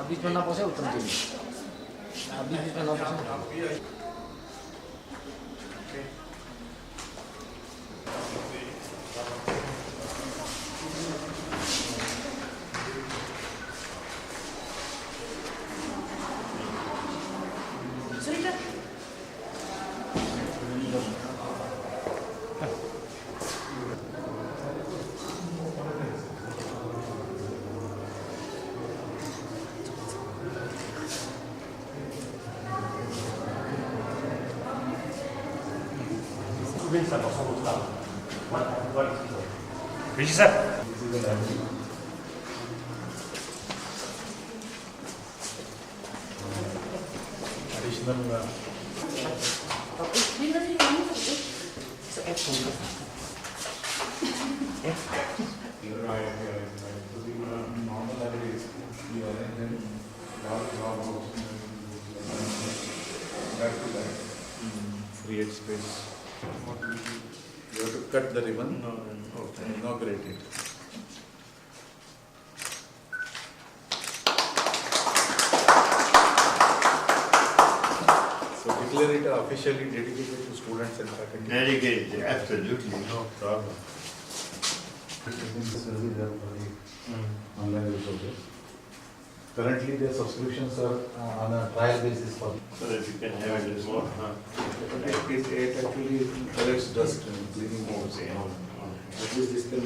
बीच में ना पहुँचे उत्तम के लिए बीच में ना पहुँचे Rishi sir. Additional you're right. So the normal level is we arrange them large back to back. Create space. You have to cut the ribbon. No. Okay. Inaugurate it. So declare it officially dedicated to students and faculty. Dedicated, absolutely, no problem. This will be there for the online resources. Currently, their subscriptions are on a trial basis for. So that you can have it as well. It actually collects dust and cleaning modes. At least this can be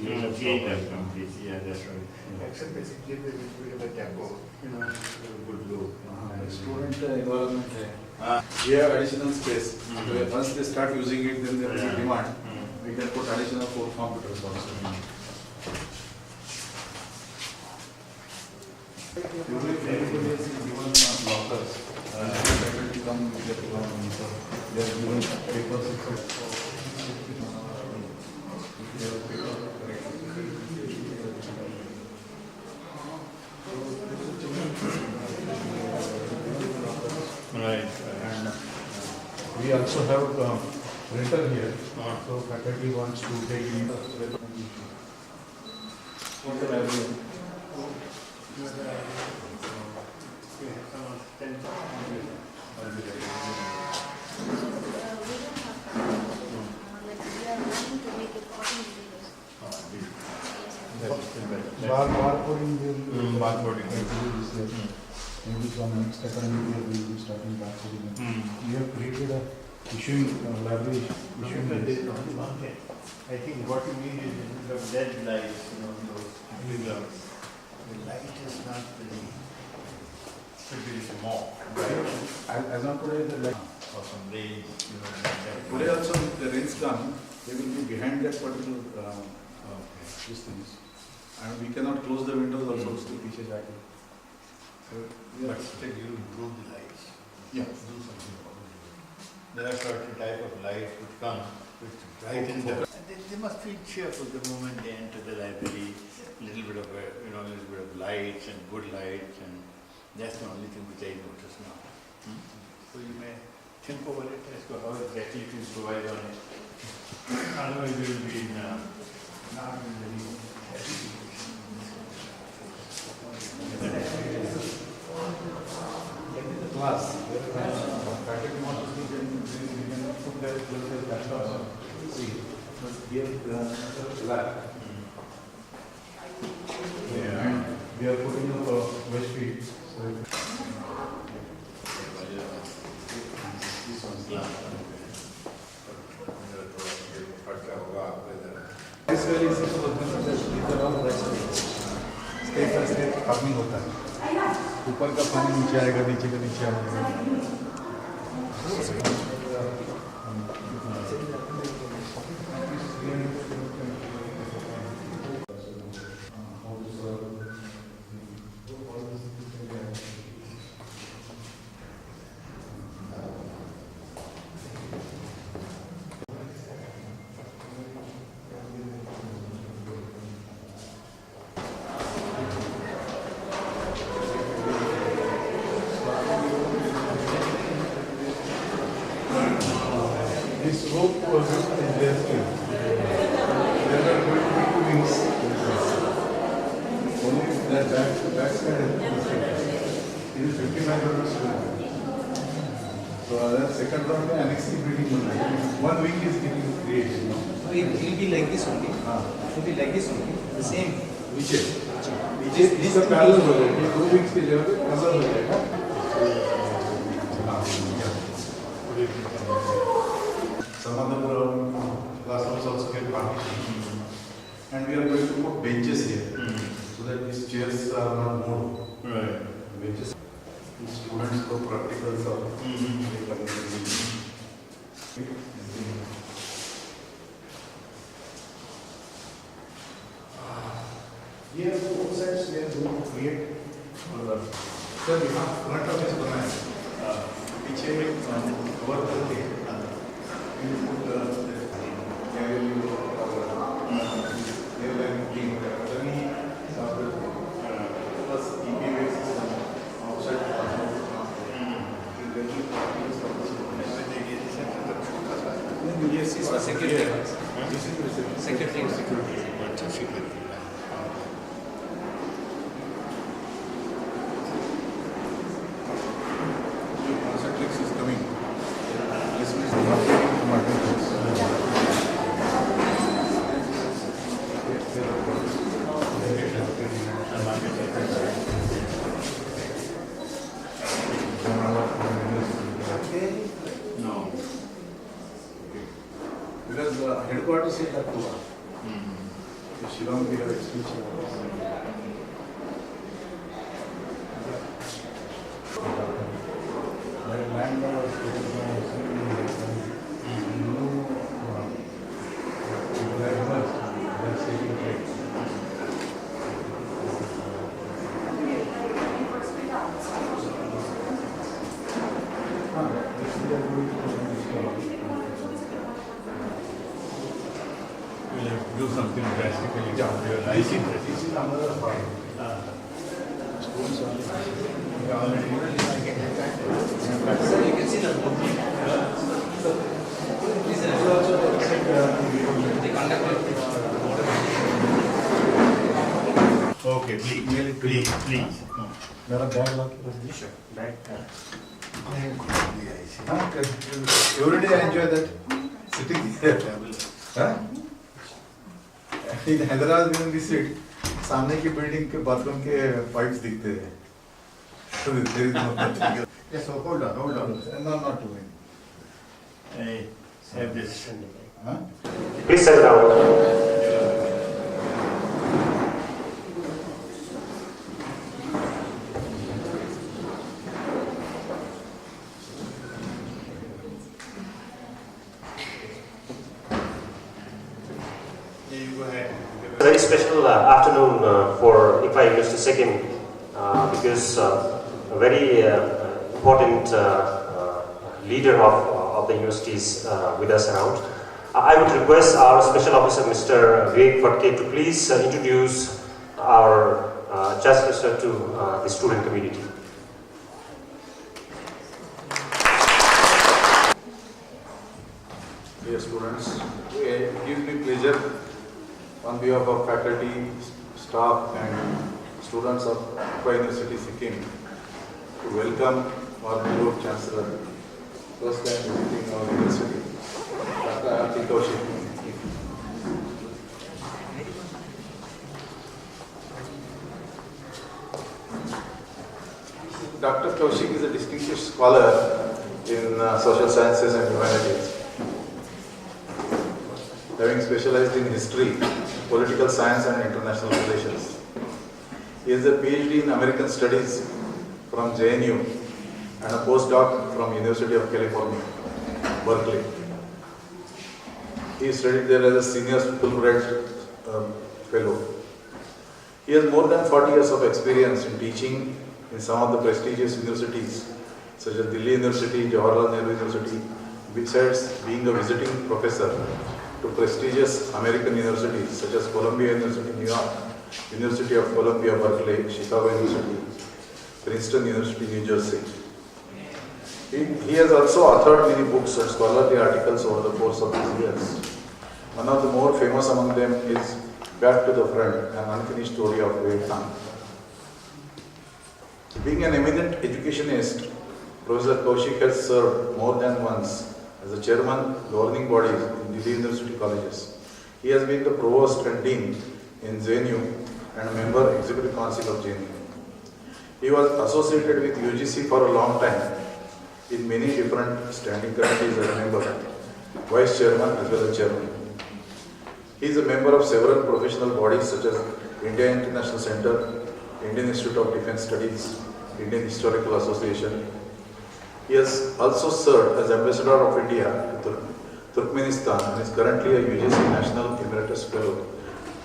Clean up completely, yeah, that's right. Except basically there is a bit of a tempo, good look. Student environment. We have additional space. Once they start using it, then there is a demand. We can put additional 4 computers also. Usually, everybody is given lockers. Faculty come with their so they are given papers. Right. And we also have a printer here. So faculty wants to take in the library. Barcoding will maybe from next academic year we will be starting barcoding. We have created a issuing library issuing. I think what you need is the dead lights, those windows. The light is not very, should be small. As on today, the light. For some rays, Today also, if the rains come, they will be behind that particular distance. And we cannot close the windows also to teach it back. But still you improve the lights. Yeah. Do something about it. There are certain type of lights which come, which brighten the. They must feel cheerful the moment they enter the library. Little bit of little bit of lights and good lights, and that's the only thing which I notice now. So you may think over it as to how exactly to improvise on it. Otherwise, we will be in not very happy. Class, faculty wants to see, then we can put their laptops. See, here lab. And we are putting up a waste feed. So This one's glass. this very simple business is all rice. Step by step farming होता है. ऊपर का पानी नीचे आएगा, नीचे का नीचे आएगा. This rope was in there still. There were going to be 2 wings. That's it is 55 square. So that second round is annexing building only. 1 week is getting created. No? It will be like this only. It will be like this only. The same. Which is? This is parallel हो जाएगा. 2 weeks के level पे parallel हो जाएगा. Some other classrooms also get partition. And we are going to put benches here. So that these chairs are not moved. Right. Benches. Students for practicals or here both sides we are going to create sir यहाँ front office बना है पीछे cover करके Yes, it's for security. This is Security. Security. Concentrix is coming. This is not No. Because the headquarters is at Goa. The Shillong we have extension. We'll have to do something drastically. I see that. This is another part. Schools only. Sir, you can see the book. Please, the conduct. Okay, please. No. मेरा bag lock Sure. Back. Every day I enjoy that sitting here. Huh? In Hyderabad when we sit, सामने की building के bathroom के pipes दिखते हैं. So there is no. Yes, so hold on. No, not doing. I have this. Huh? Please sit down. Yeah, you go ahead. Very special afternoon for ICFAI University Sikkim because a very important leader of the university is with us around. I would request our special officer, Mr. Vivek Fatke, to please introduce our chancellor to the student community. Dear students, it gives me pleasure on behalf of faculty, staff and students of ICFAI University Sikkim to welcome our new Chancellor, first time visiting our university, Dr. Convocation. Dr. Kaushik is a distinguished scholar in social sciences and humanities. Having specialized in history, political science and international relations. He has a PhD in American Studies from JNU and a postdoc from University of California, Berkeley. He studied there as a senior Fulbright fellow. He has more than 40 years of experience in teaching in some of the prestigious universities such as Delhi University, Jawaharlal Nehru University, besides being a visiting professor to prestigious American universities such as Columbia University, New York, University of Columbia, Berkeley, Chicago University, Princeton University, New Jersey. He has also authored many books and scholarly articles over the course of these years. One of the more famous among them is Back to the Front, an unfinished story of Vietnam. Being an eminent educationist, Professor Kaushik has served more than once as the chairman governing bodies in Delhi University colleges. He has been the provost and dean in JNU and a member executive council of JNU. He was associated with UGC for a long time in many different standing committees as a member, vice chairman as well as chairman. He is a member of several professional bodies such as India International Center, Indian Institute of Defence Studies, Indian Historical Association. He has also served as Ambassador of India to Turkmenistan and is currently a UGC National Emeritus Fellow,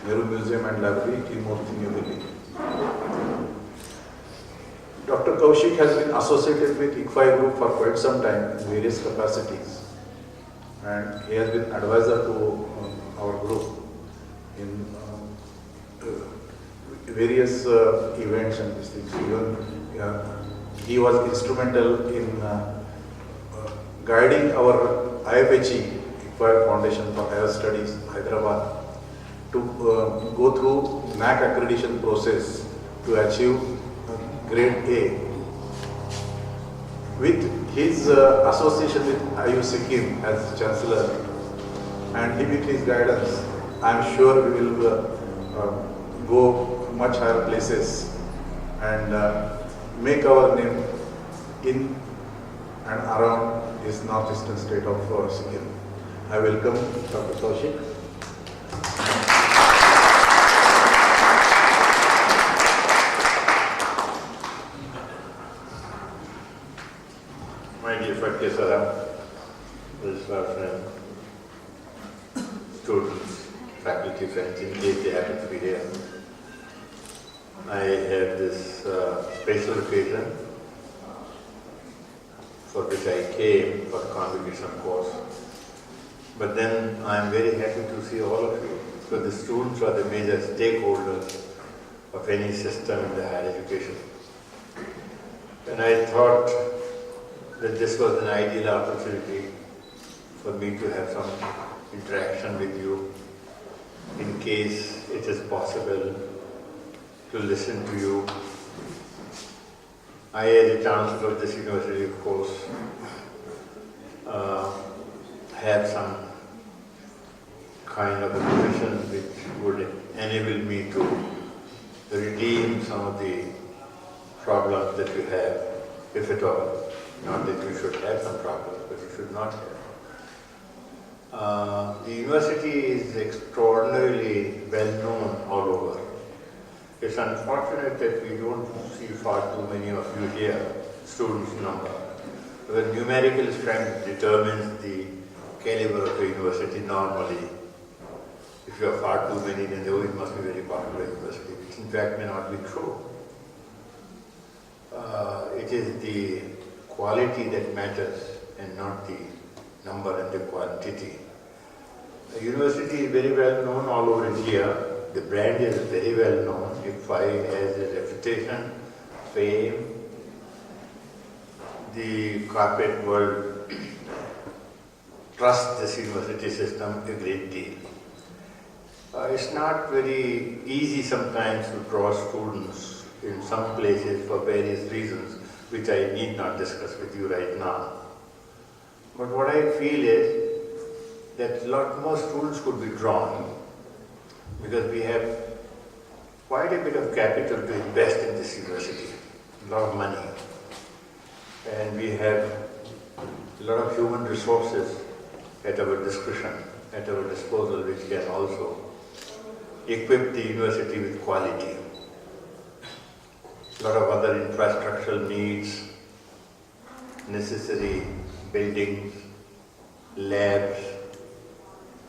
Nehru Museum and Library, Tirumurti, New Delhi. Dr. Kaushik has been associated with ICFAI group for quite some time in various capacities, and he has been advisor to our group in various events and these things. Even he was instrumental in guiding our IFHE, ICFAI Foundation for Higher Studies, Hyderabad, to go through NAC accreditation process to achieve grade A. With his association with IU Sikkim as Chancellor and with his guidance, I am sure we will go much higher places and make our name in and around this northeastern state of Sikkim. I welcome Dr. Kaushik. My dear Professor, Registrar friend, students, faculty friends, in case they happen to be here, I have this special occasion for which I came for the convocation course. But then I am very happy to see all of you, because the students are the major stakeholders of any system in the higher education. And I thought that this was an ideal opportunity for me to have some interaction with you in case it is possible to listen to you. I, as a chancellor of this university, of course, have some kind of a position which would enable me to redeem some of the problems that you have, if at all. Not that you should have some problems, but you should not have. The university is extraordinarily well known all over. It's unfortunate that we don't see far too many of you here, students number. Because numerical strength determines the caliber of the university normally. If you have far too many, then they always must be very popular university, which in fact may not be true. It is the quality that matters and not the number and the quantity. The university is very well known all over India. The brand is very well known. ICFAI has a reputation, fame. The corporate world trusts this university system a great deal. It's not very easy sometimes to draw students in some places for various reasons, which I need not discuss with you right now. But what I feel is that a lot more students could be drawn because we have quite a bit of capital to invest in this university, a lot of money. And we have a lot of human resources at our discretion, at our disposal, which can also equip the university with quality. A lot of other infrastructural needs, necessary buildings, labs,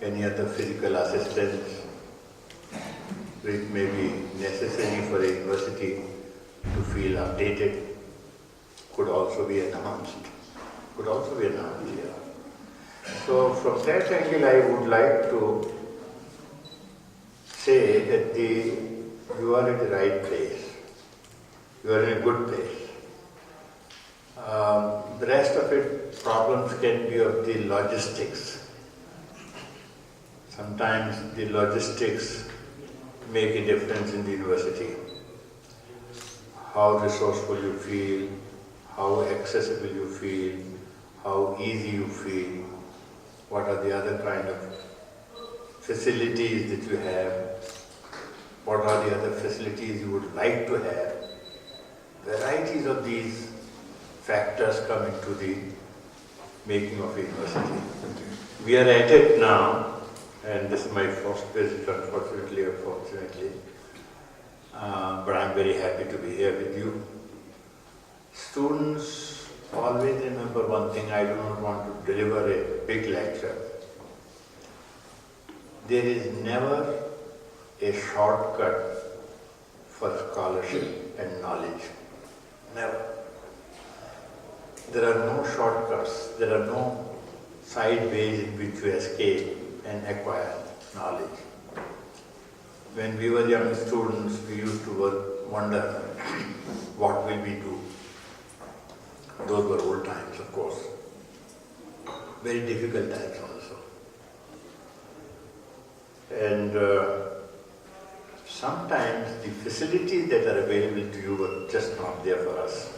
any other physical assistance which may be necessary for a university to feel updated could also be enhanced. Here. So from that angle I would like to say that you are at the right place. You are in a good place. The rest of it, problems can be of the logistics. Sometimes the logistics make a difference in the university. how resourceful you feel, how accessible you feel, how easy you feel, what are the other kind of facilities that you have, what are the other facilities you would like to have. Varieties of these factors come into the making of a university. We are at it now, and this is my first visit, unfortunately or fortunately, but I'm very happy to be here with you. Students always remember one thing: I do not want to deliver a big lecture. There is never a shortcut for scholarship and knowledge. Never. There are no shortcuts, there are no side ways in which you escape and acquire knowledge. When we were young students, we used to wonder, what will we do? Those were old times, of course. Very difficult times also. And sometimes the facilities that are available to you were just not there for us.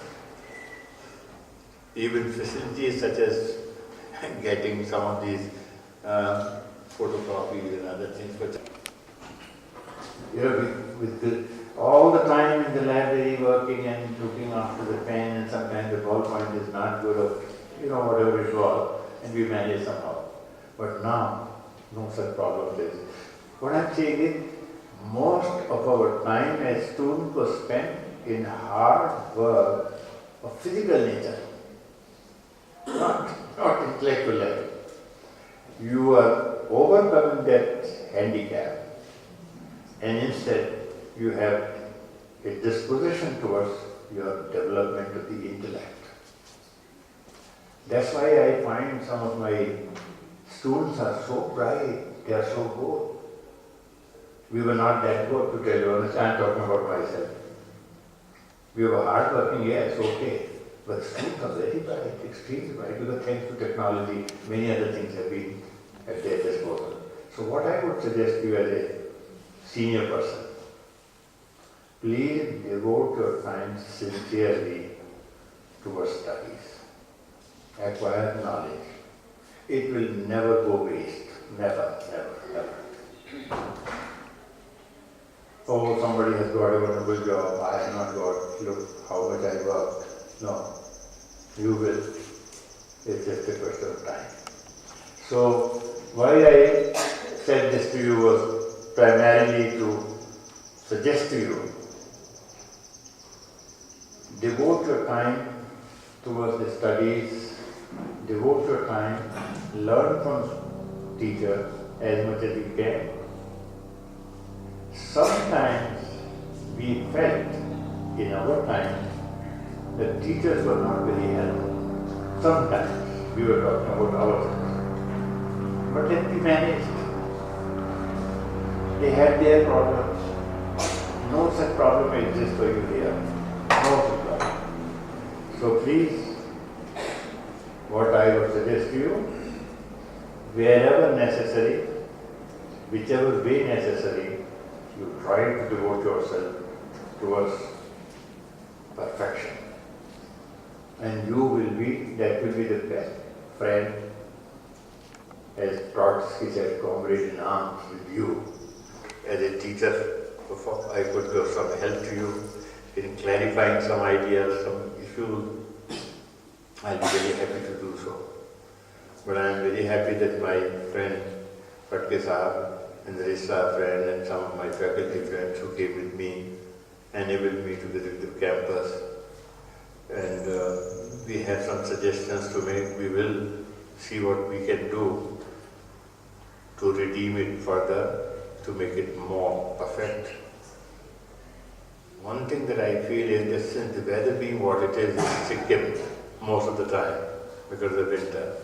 Even facilities such as getting some of these photocopies and other things. But all the time in the library working and looking after the pen, and sometimes the ballpoint is not good, or whatever it was, and we manage somehow. But now, no such problem is. What I'm saying is, most of our time as students was spent in hard work of physical nature, not intellectual level. You are overcoming that handicap, and instead you have a disposition towards your development of the intellect. That's why I find some of my students are so bright, they are so good. We were not that good, to tell you honestly. I'm talking about myself. We were hardworking, yes, okay. But the students are very bright, extremely bright, because thanks to technology, many other things have been at their disposal. So what I would suggest you as a senior person, please devote your time sincerely towards studies. Acquire knowledge. It will never go waste. Never, never, never. Oh, somebody has got a wonderful job, I have not got, look how much I worked. No, you will. It's just a question of time. So, why I said this to you was primarily to suggest to you, devote your time towards the studies, devote your time, learn from teachers as much as you can. Sometimes we felt in our time that teachers were not very helpful. Sometimes we were talking about ourselves. But then we managed. They had their problems. No such problem exists for you here. No such problem. So please, what I would suggest to you, wherever necessary, whichever way necessary, you try to devote yourself towards perfection. And you will be, that will be the best friend, as Trotsky said, comrade in arms with you. As a teacher, I could give some help to you in clarifying some ideas, some issues. I'll be very happy to do so. But I am very happy that my friend Patke Sahab and the Rissa friend and some of my faculty friends who came with me enabled me to visit the campus. And we had some suggestions to make. We will see what we can do to redeem it further, to make it more perfect. One thing that I feel is that since the weather being what it is in Sikkim most of the time because of winter,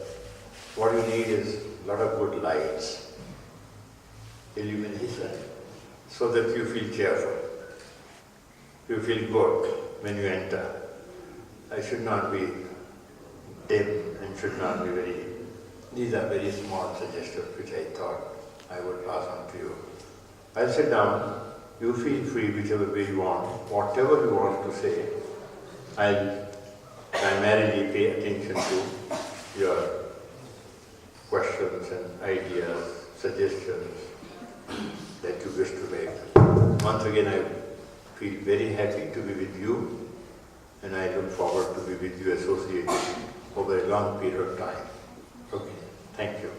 what you need is a lot of good lights, illumination, so that you feel cheerful. You feel good when you enter. I should not be dim and should not be very... These are very small suggestions which I thought I would pass on to you. I'll sit down You feel free whichever way you want, whatever you want to say. I'll primarily pay attention to your questions and ideas, suggestions that you wish to make. Once again, I feel very happy to be with you, and I look forward to be with you associated over a long period of time. Okay, thank you.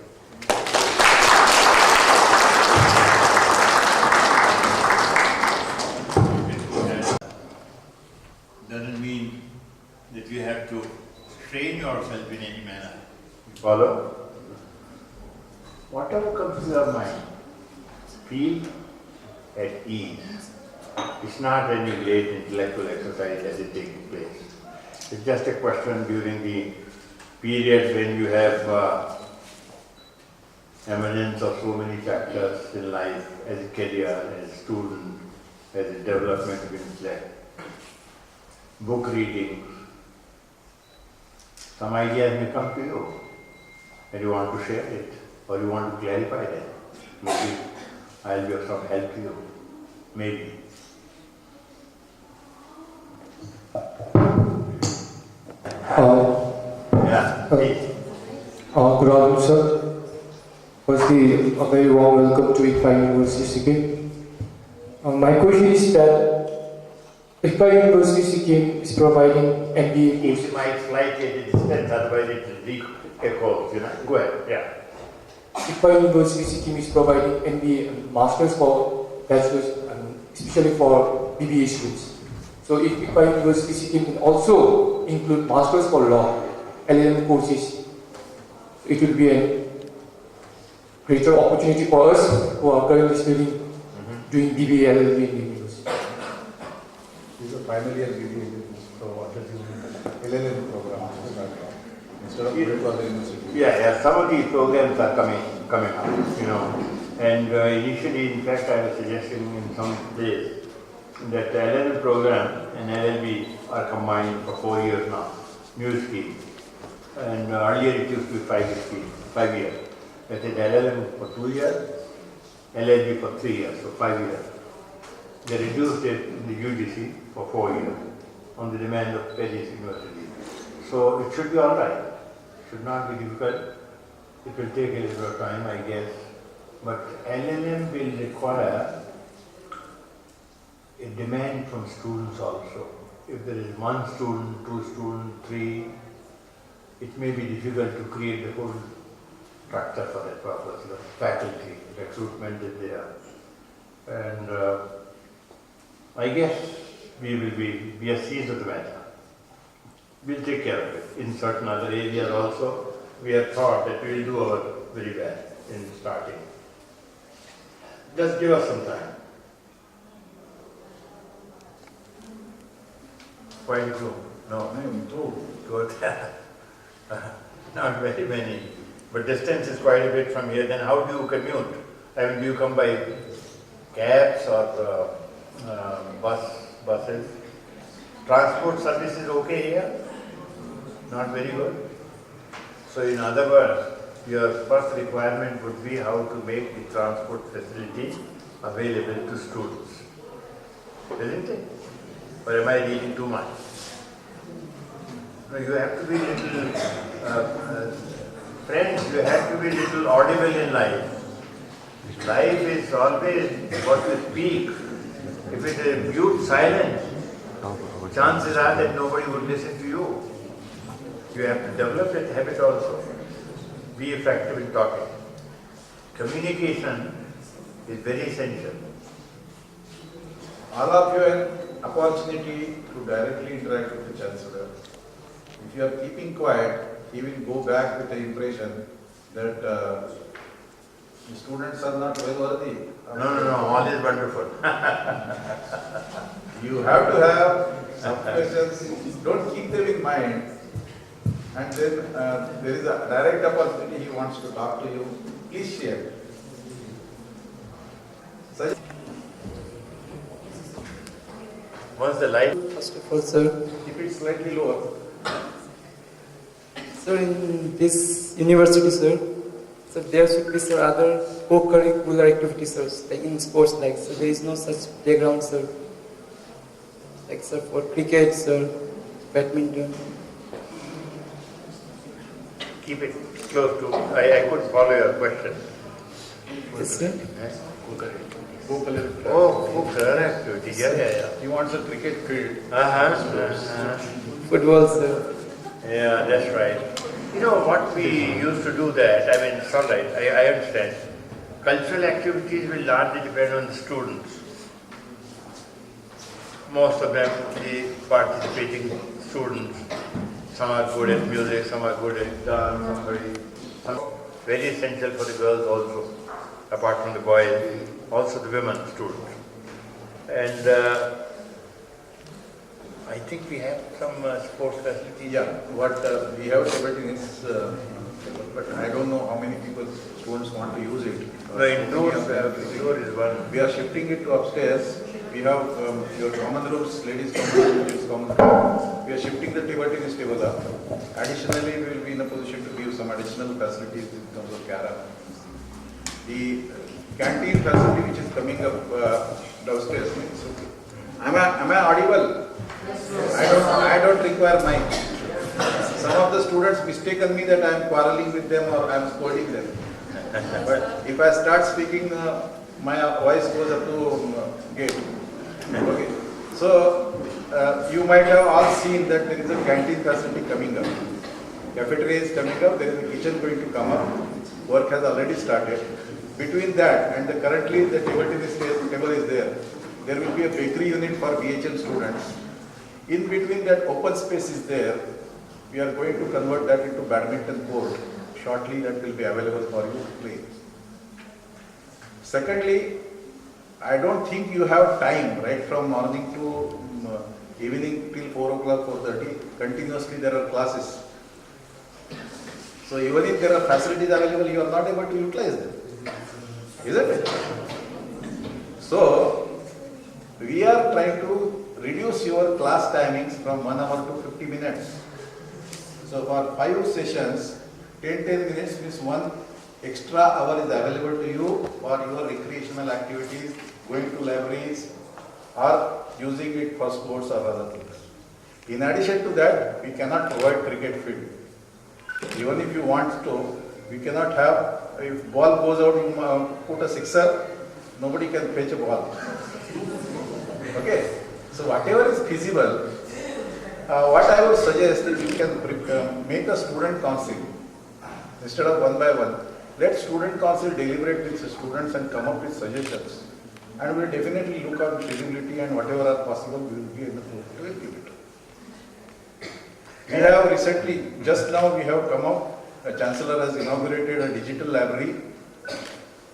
Doesn't mean that you have to strain yourself in any manner. Follow? Whatever comes to your mind, feel at ease. It's not any great intellectual exercise that is taking place. It's just a question during the period when you have emergence of so many chapters in life, as a career, as a student, as a development of intellect, book reading. Some ideas may come to you and you want to share it or you want to clarify that. Maybe I'll be of some help to you. Maybe. Yeah, please. Good afternoon, sir. Firstly, a very warm welcome to ICFAI University, Sikkim. My question is that ICFAI University, Sikkim is providing MBA courses. If my slide is distance, otherwise it will re-echo, you know. Go ahead, yeah. ICFAI University, Sikkim is providing MBA and Masters for bachelors, especially for BBA students. So if ICFAI University, Sikkim can also include Masters for Law, LLM courses, it will be a greater opportunity for us who are currently studying, doing BBA, LLM in the university. This is a final year BBA, so what does it mean? LLM program instead of going for the university. Yeah, some of these programs are coming up, you know. And initially, in fact, I was suggesting in some place that the LLM program and LLB are combined for 4 years now, new scheme. And earlier it used to be 5 years. That is LLM for 2 years, LLB for 3 years, so 5 years. They reduced it in the UGC for 4 years on the demand of Paris University. So it should be all right. It should not be difficult. It will take a little time, I guess. But LLM will require a demand from students also. If there is 1 student, 2 students, 3, it may be difficult to create the whole structure for that purpose. The faculty, recruitment is there. And I guess we are seized of the matter. We'll take care of it. In certain other areas also, we have thought that we will do our very best in starting. Just give us some time. Quite a few. No, good. Not very many. But distance is quite a bit from here. Then how do you commute? I mean, do you come by cabs or buses? Transport service is okay here? Not very good. So in other words, your first requirement would be how to make the transport facility available to students. Isn't it? Or am I reading too much? No, you have to be little, friends, you have to be little audible in life. Life is always what you speak. If it is mute silence, chances are that nobody would listen to you. You have to develop that habit also. Be effective in talking. Communication is very essential. All of you an opportunity to directly interact with the Chancellor. If you are keeping quiet, he will go back with the impression that the students are not well worthy. No, all is wonderful. You have to have some questions, don't keep them in mind. And then there is a direct opportunity, he wants to talk to you, please share. Once the light, First of all, sir, Keep it slightly lower. sir, in this university, sir, So there should be, sir, other co-curricular activities, sir, like in sports, like, so there is no such playground, sir. Like, sir, for cricket, sir, badminton. Keep it close to, I couldn't follow your question. Yes, sir. Co-curricular activity, yeah. He wants a cricket field. Football, sir. Yeah, that's right. You know what we used to do that, I mean, it's all right, I understand. Cultural activities will largely depend on the students. Most of them, the participating students, some are good at music, some are good at dance, some very essential for the girls also, apart from the boys, also the women students. And I think we have some sports facilities. Yeah, what we have table tennis, but I don't know how many people, students want to use it. No, indoor is one. We are shifting it to upstairs. We have your common rooms, ladies' common room, gents' common room. We are shifting the table tennis table up. Additionally, we will be in a position to give some additional facilities in terms of carom. The canteen facility which is coming up downstairs. Am I audible? I don't require mic. Some of the students mistaken me that I am quarreling with them or I am scolding them. But if I start speaking, my voice goes up to gate. Okay. So you might have all seen that there is a canteen facility coming up. Cafeteria is coming up. There is a kitchen going to come up. Work has already started. Between that and currently the table tennis table is there. There will be a bakery unit for BHL students. In between that open space is there. We are going to convert that into badminton court. Shortly that will be available for you to play. Secondly, I don't think you have time right from morning to evening till 4 o'clock, 4:30. Continuously there are classes. So even if there are facilities available, you are not able to utilize them. Isn't it? So we are trying to reduce your class timings from 1 hour to 50 minutes. So for 5 sessions, 10 minutes means 1 extra hour is available to you for your recreational activities, going to libraries or using it for sports or other things. In addition to that, we cannot provide cricket field. Even if you want to, we cannot have, if ball goes out, you put a sixer, nobody can fetch a ball. Okay, so whatever is feasible, what I would suggest is you can make a student council instead of one by one. Let student council deliberate with the students and come up with suggestions, and we will definitely look at feasibility and whatever are possible we will be able to implement. We have recently, just now we have come up, the Chancellor has inaugurated a digital library.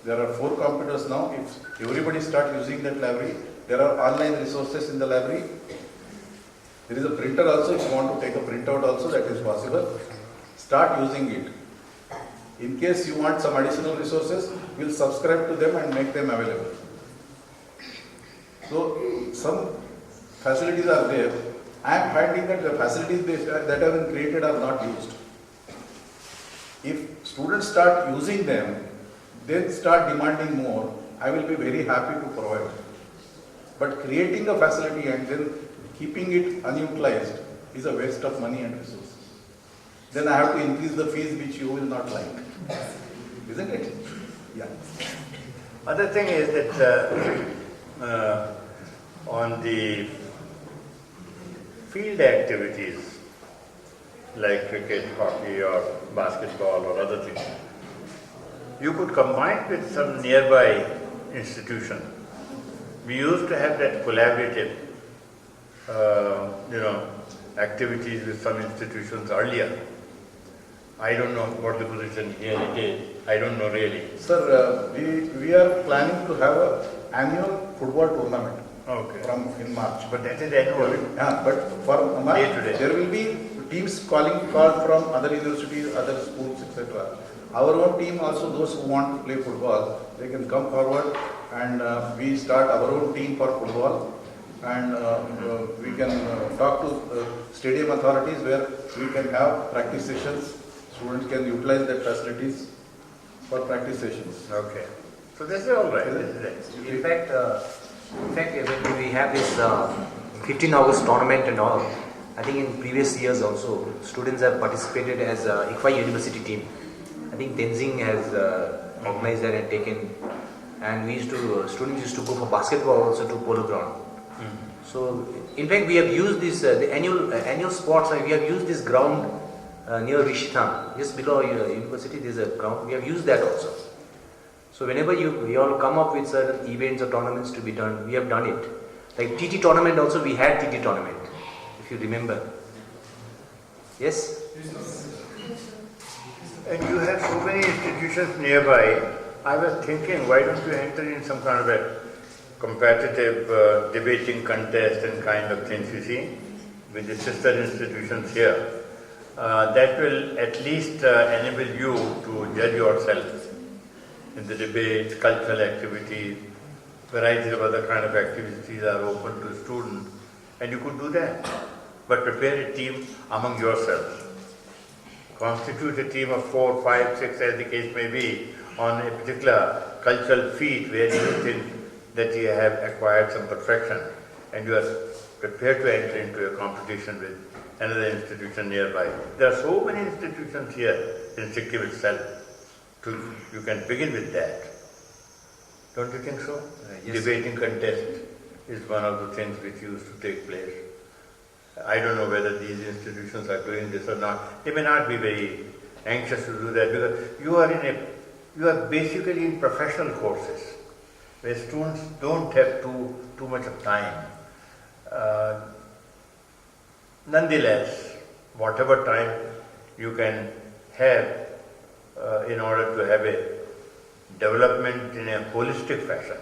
There are 4 computers now. If everybody starts using that library, there are online resources in the library. There is a printer also. If you want to take a printout also, that is possible. Start using it. In case you want some additional resources, we will subscribe to them and make them available. So some facilities are there. I am finding that the facilities that have been created are not used. If students start using them, then start demanding more, I will be very happy to provide. But creating a facility and then keeping it unutilized is a waste of money and resources. Then I have to increase the fees which you will not like. Isn't it? Yeah. Other thing is that on the field activities like cricket, hockey or basketball or other things, you could combine with some nearby institution. We used to have that collaborative activities with some institutions earlier. I don't know what the position here it is. I don't know really. Sir, we are planning to have an annual football tournament. Okay. From in March. But that is annual. Yeah, but for March, there will be teams called from other universities, other schools, etc. Our own team also, those who want to play football, they can come forward and we start our own team for football, and we can talk to stadium authorities where we can have practice sessions. Students can utilize their facilities. for practice sessions. Okay. So this is all right. This is right. In fact, when we have this 15 August tournament and all, I think in previous years also, students have participated as a ICFAI university team. I think Tenzing has organized that and taken, and students used to go for basketball also to polo ground. So, in fact, we have used this, the annual sports, we have used this ground near Rishitham, just below your university, there is a ground, we have used that also. So whenever you all come up with certain events or tournaments to be done, we have done it. Like TT tournament also, we had TT tournament, if you remember. Yes? And you have so many institutions nearby. I was thinking, why don't you enter in some kind of a competitive debating contest and kind of things, you see, with the sister institutions here. That will at least enable you to judge yourself in the debate, cultural activities, varieties of other kind of activities are open to students, and you could do that. But prepare a team among yourselves. Constitute a team of 4, 5, 6, as the case may be, on a particular cultural feat where you think that you have acquired some perfection and you are prepared to enter into a competition with another institution nearby. There are so many institutions here in Sikkim itself. You can begin with that. Don't you think so? Yes. Debating contest is one of the things which used to take place. I don't know whether these institutions are doing this or not. They may not be very anxious to do that because you are basically in professional courses where students don't have too much of time. Nonetheless, whatever time you can have in order to have a development in a holistic fashion.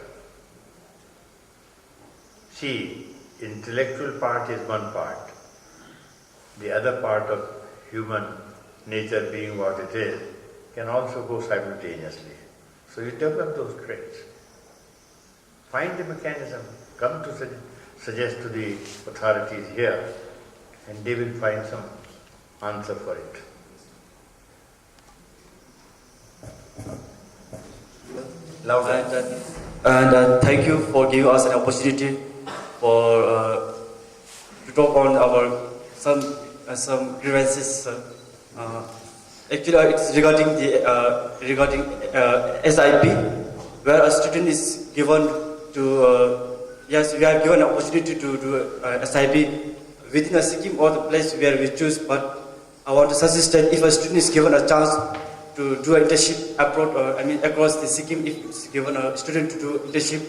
See, intellectual part is one part. The other part of human nature being what it is can also go simultaneously. So you develop those traits. Find the mechanism, come to suggest to the authorities here, and they will find some answer for it. Louder. And thank you for giving us an opportunity for to talk on our some grievances. Actually, it's regarding the SIP, where a student is given to yes, we have given an opportunity to do SIP within a Sikkim or the place where we choose. But I want to suggest that if a student is given a chance to do an internship abroad, across the Sikkim, if it's given a student to do internship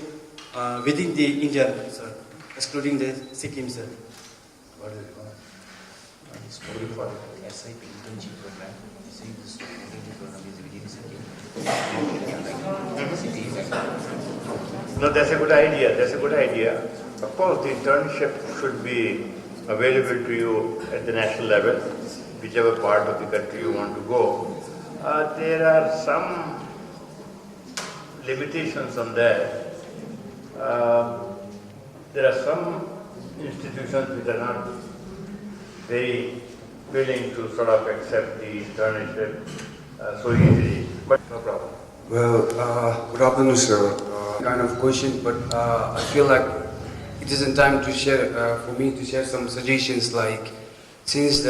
within the India, sir, excluding the Sikkim, sir. What is it? It's probably for SIP internship program. See, this internship program is within Sikkim. No, that's a good idea. That's a good idea. Of course, the internship should be available to you at the national level, whichever part of the country you want to go. There are some limitations on that. There are some institutions which are not very willing to sort of accept the internship so easily, but no problem. Well, good afternoon, sir. Kind of question, but I feel like it isn't time to share, for me to share some suggestions. Like, since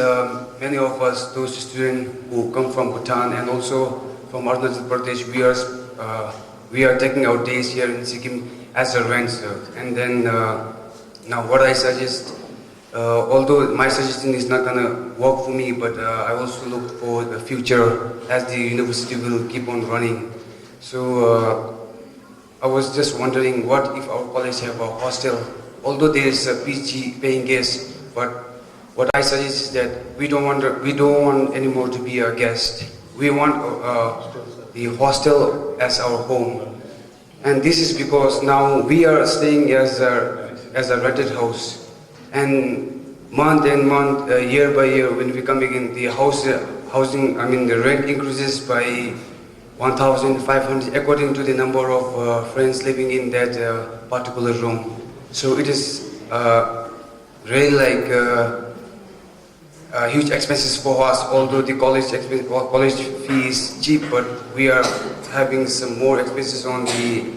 many of us, those students who come from Bhutan and also from Arunachal Pradesh, we are taking our days here in Sikkim as a rent, sir. And then now, what I suggest, although my suggestion is not gonna work for me, but I also look for the future as the university will keep on running. So I was just wondering, what if our college have a hostel? Although there is a PG paying guest, but what I suggest is that we don't want anymore to be a guest. We want the hostel as our home, and this is because now we are staying as a rented house, and month and month, year by year, when we come again, the the rent increases by 1,500 according to the number of friends living in that particular room. So it is really like huge expenses for us, although the college fee is cheap, but we are having some more expenses on the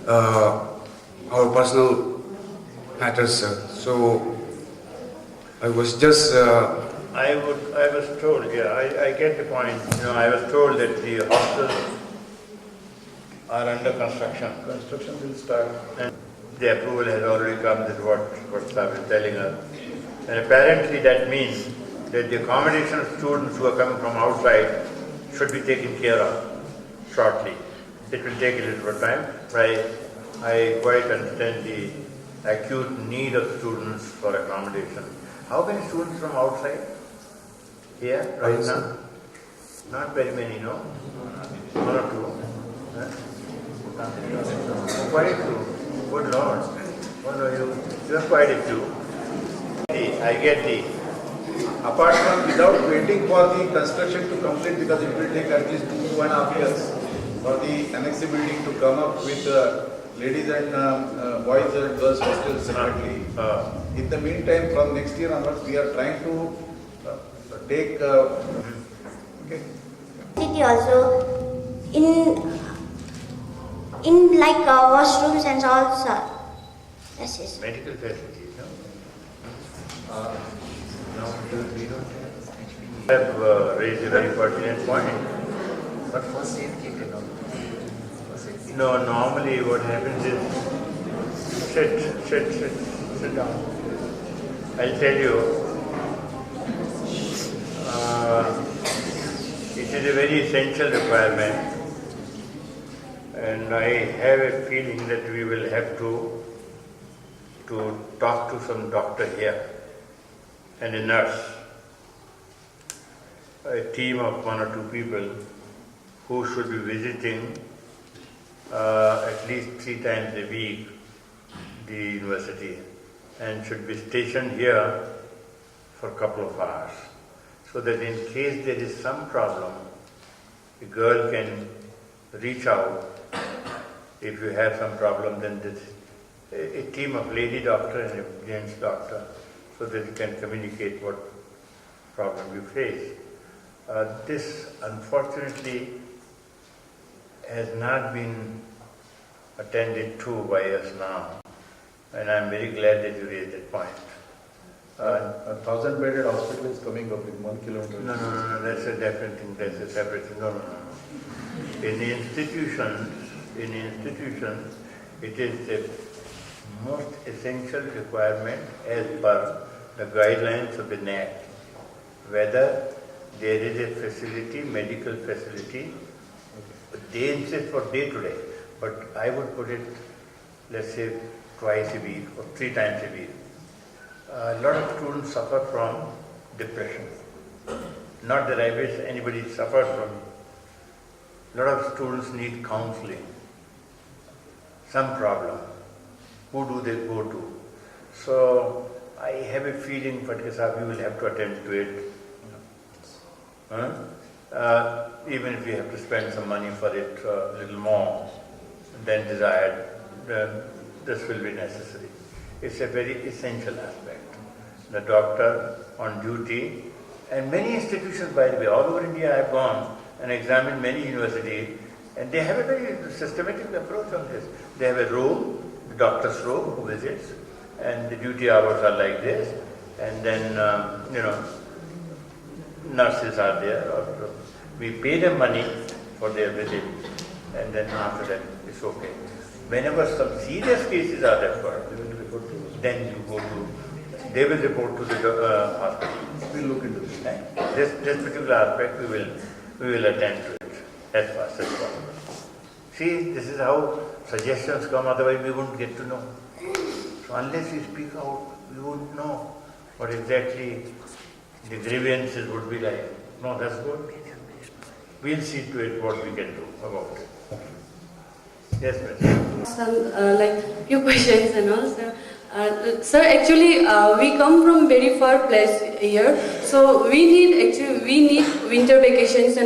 our personal matters, sir. So I was just I was told, yeah, I get the point. You know, I was told that the hostels are under construction. Construction will start. And the approval has already come, that what staff is telling us. And apparently that means that the accommodation of students who are coming from outside should be taken care of shortly. It will take a little bit of time, but I quite understand the acute need of students for accommodation. How many students from outside here right now? Not very many, no? One or two? Huh? Quite a few. Good Lord. Oh no, you are quite a few. I get the. Apart from without waiting for the construction to complete, because it will take at least 2.5 years for the annex building to come up with ladies and boys and girls hostels separately. In the meantime, from next year onwards, we are trying to take. Okay. City also in like washrooms and all, sir. Yes, yes. Medical facilities, no? No, we don't have raised a very pertinent point. But for safety, you know. No, normally what happens is, sit down. I'll tell you, it is a very essential requirement, and I have a feeling that we will have to talk to some doctor here and a nurse, a team of 1 or 2 people who should be visiting at least 3 times a week the university and should be stationed here for a couple of hours, so that in case there is some problem, a girl can reach out. If you have some problem, then this a team of lady doctor and a gents doctor, so that you can communicate what problem you face. This unfortunately has not been attended to by us now, and I'm very glad that you raised that point. A 1,000-bedded hospital is coming up in 1 kilometer. No, that's a different thing, that's a separate thing. No. In institutions, it is the most essential requirement as per the guidelines of the NAT, whether there is a facility, medical facility. They insist for day to day, but I would put it, let's say, twice a week or 3 times a week. A lot of students suffer from depression. Not that I wish anybody suffered from it. A lot of students need counseling. Some problem. Who do they go to? So I have a feeling, Patkar Sahib, we will have to attend to it. Even if we have to spend some money for it, a little more than desired, this will be necessary. It's a very essential aspect. The doctor on duty, and many institutions, by the way, all over India I have gone and examined many universities, and they have a very systematic approach on this. They have a room, the doctor's room, who visits, and the duty hours are like this, and then, nurses are there, or we pay them money for their visit, and then after that it's okay. Whenever some serious cases are referred, then you go to, they will report to the hospital. We'll look into this. This particular aspect we will attend to it as fast as possible. See, this is how suggestions come, otherwise we won't get to know. So unless we speak out, we won't know what exactly the grievances would be like. No, that's good. We'll see to it what we can do about it. Yes, ma'am. Some few questions and all. Sir, actually, we come from very far place here, so we need winter vacations.